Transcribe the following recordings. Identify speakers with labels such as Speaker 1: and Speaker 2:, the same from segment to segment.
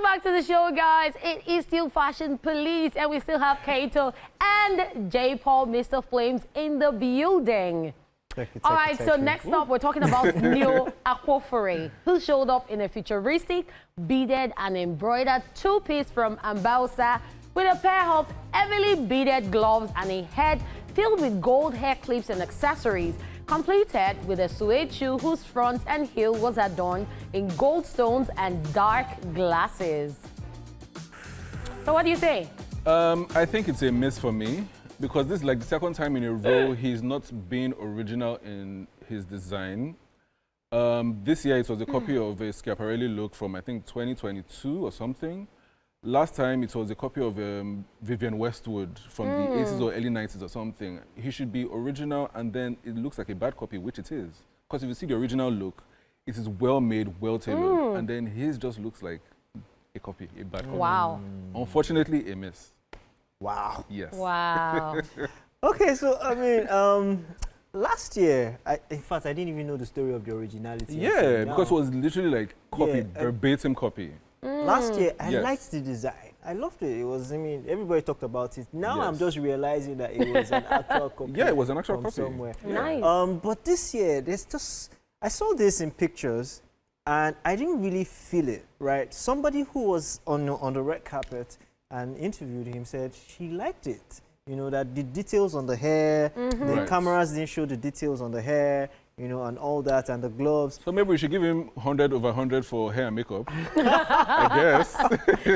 Speaker 1: back to the show, guys. It is still Fashion Police, and we still have Kayito and J. Paul, Mr. Flames, in the building. All right, so next up, we're talking about new Akpofure, who showed up in a futuristic, beaded and embroidered two-piece from Ambaosa with a pair of heavily beaded gloves and a head filled with gold hair clips and accessories, completed with a suede shoe whose front and heel was adorned in gold stones and dark glasses. So what do you say?
Speaker 2: I think it's a miss for me, because this is like the second time in a row he's not been original in his design. This year it was a copy of a Schiaparelli look from, I think, 2022 or something. Last time it was a copy of Vivienne Westwood from the 80s or early 90s or something. He should be original, and then it looks like a bad copy, which it is. Because if you see the original look, it is well made, well tailored, and then his just looks like a copy, a bad copy.
Speaker 1: Wow.
Speaker 2: Unfortunately, a miss.
Speaker 3: Wow.
Speaker 2: Yes.
Speaker 1: Wow.
Speaker 3: Okay, so I mean, last year, in fact, I didn't even know the story of the originality.
Speaker 2: Yeah, because it was literally like copy, verbatim copy.
Speaker 3: Last year, I
Speaker 2: Yes.
Speaker 3: liked the design. I loved it. It was, I mean, everybody talked about it. Now
Speaker 2: Yes.
Speaker 3: I'm just realizing that it was an actual copy.
Speaker 2: Yeah, it was an actual
Speaker 3: from
Speaker 2: copy.
Speaker 3: somewhere.
Speaker 1: Nice.
Speaker 3: But this year, there's just, I saw this in pictures and I didn't really feel it, right? Somebody who was on the red carpet and interviewed him said she liked it. You know, that the details on the hair, the
Speaker 2: Right.
Speaker 3: cameras didn't show the details on the hair, you know, and all that, and the gloves.
Speaker 2: So maybe we should give him 100 over 100 for hair and makeup. I guess.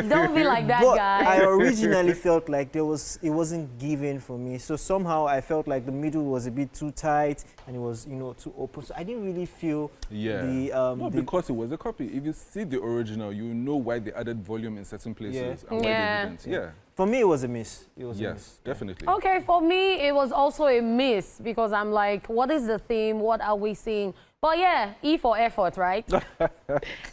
Speaker 1: Don't be like that,
Speaker 3: But
Speaker 1: guy.
Speaker 3: I originally felt like it wasn't given for me. So somehow I felt like the middle was a bit too tight and it was, you know, too open. So I didn't really feel
Speaker 2: No, because it was a copy. If you see the original, you know why they added volume in certain places and why they didn't. Yeah.
Speaker 3: For me, it was a miss. It was a miss.
Speaker 2: Definitely.
Speaker 1: Okay, for me, it was also a miss because I'm like, what is the theme? What are we seeing? But yeah, E for effort, right?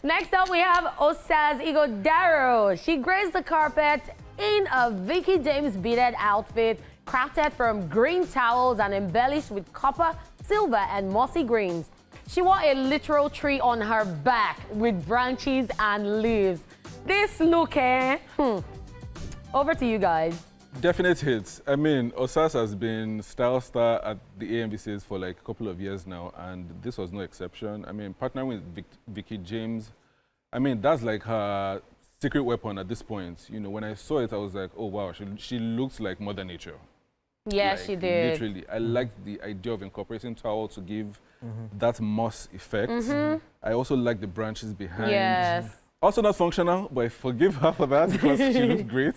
Speaker 1: Next up, we have Osaz Igodaro. She graced the carpet in a Vicky James beaded outfit crafted from green towels and embellished with copper, silver, and mossy greens. She wore a literal tree on her back with branches and leaves. This look, over to you guys.
Speaker 2: Definite hits. I mean, Osas has been style star at the AMVCAs for like a couple of years now, and this was no exception. I mean, partnering with Vicky James, I mean, that's like her secret weapon at this point. You know, when I saw it, I was like, oh wow, she looks like Mother Nature.
Speaker 1: Yeah,
Speaker 2: Like,
Speaker 1: she did.
Speaker 2: Literally. I liked the idea of incorporating towel to give that moss effect. I also like the branches behind.
Speaker 1: Yes.
Speaker 2: Also not functional, but I forgive her for that because she looks great.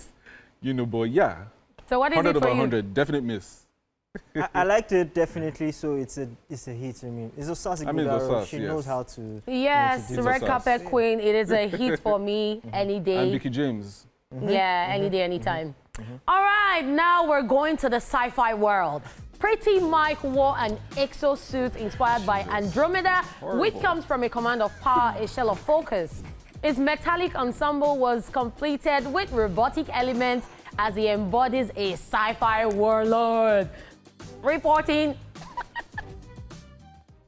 Speaker 2: You know, but yeah.
Speaker 1: So what is
Speaker 2: 100
Speaker 1: it for
Speaker 2: over
Speaker 1: you?
Speaker 2: 100, definite miss.
Speaker 3: I liked it definitely, so it's a hit. I mean, it's Osas Igodaro. She knows how to.
Speaker 1: Yes,
Speaker 3: to do
Speaker 1: red
Speaker 2: Osas.
Speaker 1: carpet queen. It is a hit for me any
Speaker 2: And
Speaker 1: day.
Speaker 2: Vicky James.
Speaker 1: Yeah, any day, anytime. All right, now we're going to the sci-fi world. Pretty Mike wore an exosuit inspired by Andromeda, which comes from a command of power, a shell of focus. His metallic ensemble was completed with robotic elements as he embodies a sci-fi warlord. Reporting.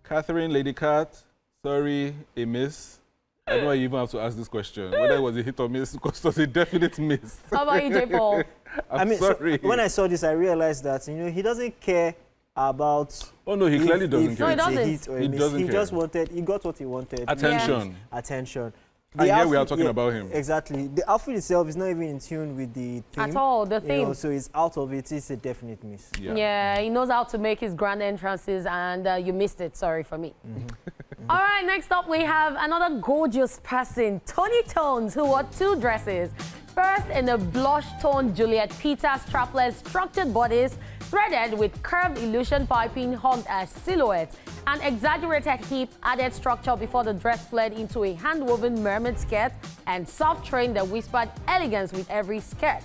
Speaker 2: Catherine, Lady Cat, sorry, a miss. I don't know why you even have to ask this question. Whether it was a hit or miss, because it was a definite miss.
Speaker 1: How about you, J. Paul?
Speaker 2: I'm sorry.
Speaker 3: So when I saw this, I realized that, you know, he doesn't care about.
Speaker 2: Oh no, he clearly doesn't
Speaker 3: if
Speaker 2: care.
Speaker 1: No, he
Speaker 3: it's
Speaker 1: doesn't.
Speaker 3: a hit or a
Speaker 2: He
Speaker 3: miss.
Speaker 2: doesn't
Speaker 3: He
Speaker 2: care.
Speaker 3: just wanted. He got what he wanted.
Speaker 2: Attention.
Speaker 3: Attention.
Speaker 2: And here we are
Speaker 3: outfit-
Speaker 2: talking about him.
Speaker 3: Exactly. The outfit itself is not even in tune with the theme.
Speaker 1: At all, the
Speaker 3: You know,
Speaker 1: theme.
Speaker 3: so it's out of it. It's a definite miss.
Speaker 1: Yeah, he knows how to make his grand entrances, and you missed it. Sorry for me. All right, next up we have another gorgeous person, Tony Tones, who wore two dresses. First, in a blush tone Juliet Peters strapless structured bodice, threaded with curved illusion piping hugged as silhouette. An exaggerated hip added structure before the dress fled into a hand-woven mermaid skirt and soft train that whispered elegance with every skirt.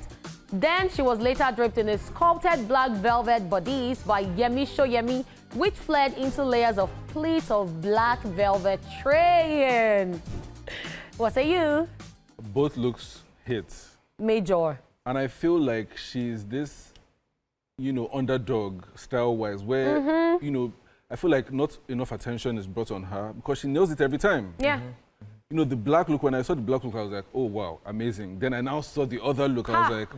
Speaker 1: Then she was later draped in a sculpted black velvet bodice by Yemi Shoyemi, which fled into layers of pleats of black velvet train. What say you?
Speaker 2: Both looks hits.
Speaker 1: Major.
Speaker 2: And I feel like she's this, you know, underdog style-wise, where, you know, I feel like not enough attention is brought on her because she nails it every time.
Speaker 1: Yeah.
Speaker 2: you know, the black look, when I saw the black look, I was like, oh, wow, amazing. Then I now saw the other look, I was like,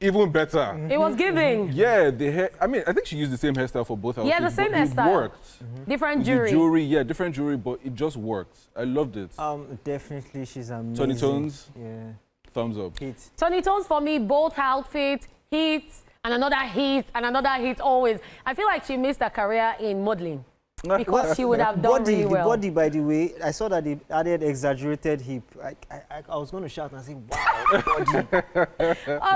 Speaker 2: even better.
Speaker 1: It was giving.
Speaker 2: Yeah, the hair, I mean, I think she used the same hairstyle for both outfits.
Speaker 1: Yeah, the same
Speaker 2: but
Speaker 1: hairstyle.
Speaker 2: It worked.
Speaker 1: Different
Speaker 2: With
Speaker 1: jewelry.
Speaker 2: the jewelry, yeah, different jewelry, but it just worked. I loved it.
Speaker 3: Definitely, she's amazing.
Speaker 2: Tony Tones,
Speaker 3: Yeah.
Speaker 2: thumbs up.
Speaker 3: Hit.
Speaker 1: Tony Tones for me, both outfits, hits, and another hit, and another hit always. I feel like she missed her career in modeling because she would have done really well.
Speaker 3: The body, by the way, I saw that they added exaggerated hip. I was going to shout and say, wow, body.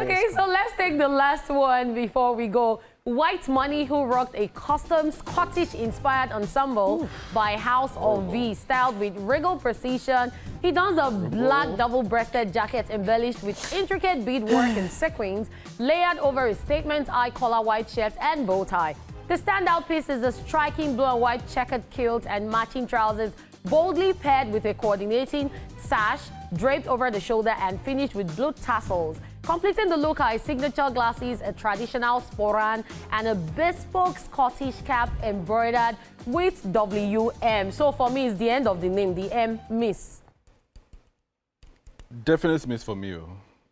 Speaker 1: Okay, so let's take the last one before we go. White Money, who rocked a custom Scottish-inspired ensemble by House of V, styled with regal precision. He dons a black double-breasted jacket embellished with intricate beadwork and sequins, layered over his statement eye-collar white shirt and bow tie. The standout piece is a striking blue and white checkered kilt and matching trousers, boldly paired with a coordinating sash draped over the shoulder and finished with blue tassels. Completing the look are his signature glasses, a traditional sporran, and a bespoke Scottish cap embroidered with WM. So for me, it's the end of the name, the M, Miss.
Speaker 2: Definite miss for me.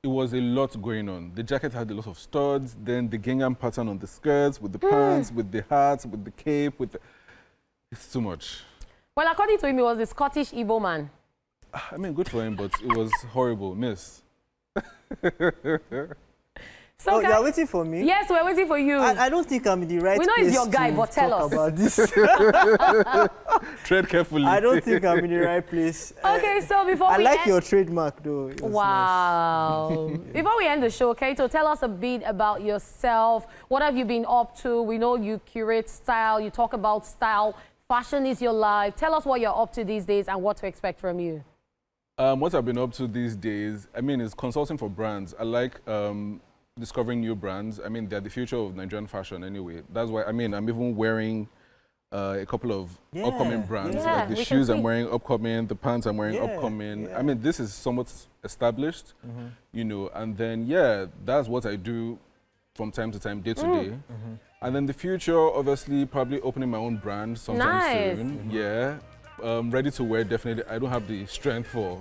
Speaker 2: It was a lot going on. The jacket had a lot of studs, then the gingham pattern on the skirts, with the pants, with the hats, with the cape, with the... It's too much.
Speaker 1: Well, according to him, he was a Scottish Igbo man.
Speaker 2: I mean, good for him, but it was horrible. Miss.
Speaker 1: So
Speaker 3: you're waiting for me?
Speaker 1: Yes, we're waiting for you.
Speaker 3: I don't think I'm in the right
Speaker 1: We know
Speaker 3: place
Speaker 1: it's your guy,
Speaker 3: to
Speaker 1: but tell
Speaker 3: talk
Speaker 1: us.
Speaker 3: about this.
Speaker 2: Tread carefully.
Speaker 3: I don't think I'm in the right place.
Speaker 1: Okay, so before
Speaker 3: I
Speaker 1: we
Speaker 3: like
Speaker 1: end...
Speaker 3: your trademark, though. It was
Speaker 1: Wow. Before we end the show, Kayito, tell us a bit about yourself. What have you been up to? We know you curate style, you talk about style. Fashion is your life. Tell us what you're up to these days and what to expect from you.
Speaker 2: What I've been up to these days, I mean, is consulting for brands. I like discovering new brands. I mean, they're the future of Nigerian fashion anyway. That's why, I mean, I'm even wearing a couple of upcoming brands.
Speaker 1: Yeah,
Speaker 2: like the
Speaker 1: we
Speaker 2: shoes
Speaker 1: can
Speaker 2: I'm
Speaker 1: see.
Speaker 2: wearing upcoming, the pants I'm wearing
Speaker 3: Yeah,
Speaker 2: upcoming.
Speaker 3: yeah.
Speaker 2: I mean, this is somewhat established, you know, and then, yeah, that's what I do from time to time, day to day. And then the future, obviously, probably opening my own brand sometime
Speaker 1: Nice.
Speaker 2: soon. Yeah. Ready to wear, definitely. I don't have the strength for,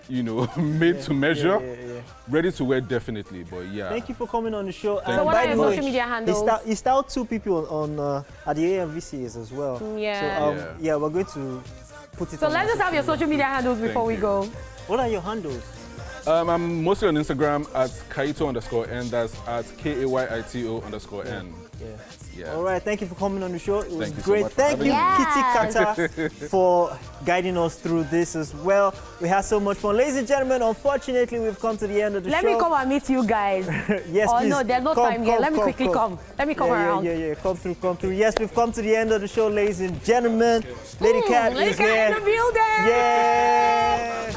Speaker 2: you know, made to measure.
Speaker 3: Yeah.
Speaker 2: Ready to wear, definitely. But yeah.
Speaker 3: Thank you for coming on the show.
Speaker 2: So
Speaker 1: So what
Speaker 3: by
Speaker 1: are your
Speaker 3: the way,
Speaker 1: social media handles?
Speaker 3: He styled two people on at the AMVCAs as well.
Speaker 1: Yeah.
Speaker 3: So yeah, we're going to put it.
Speaker 1: So
Speaker 3: on
Speaker 1: let's
Speaker 3: our
Speaker 1: just have your social media handles before we
Speaker 2: you.
Speaker 1: go.
Speaker 3: What are your handles?
Speaker 2: I'm mostly on Instagram at Kayito_N. That's at KAYITO_N. Yeah.
Speaker 3: All right, thank you for coming on the show. It was
Speaker 2: Thank you so
Speaker 3: great.
Speaker 2: much for
Speaker 3: Thank
Speaker 2: having
Speaker 3: you,
Speaker 1: me.
Speaker 3: Kitty Kata, for guiding us through this as well. We had so much fun. Ladies and gentlemen, unfortunately, we've come to the end of the
Speaker 1: Let
Speaker 3: show.
Speaker 1: me come and meet you guys.
Speaker 3: Yes,
Speaker 1: Oh
Speaker 3: please.
Speaker 1: no, there's no
Speaker 3: Come,
Speaker 1: time here.
Speaker 3: come,
Speaker 1: Let me quickly come. Let me come around.
Speaker 3: Yeah. Come through. Yes, we've come to the end of the show, ladies and gentlemen. Lady Cat
Speaker 1: Lady
Speaker 3: is
Speaker 1: Cat
Speaker 3: here.
Speaker 1: in the building.
Speaker 3: Yeah.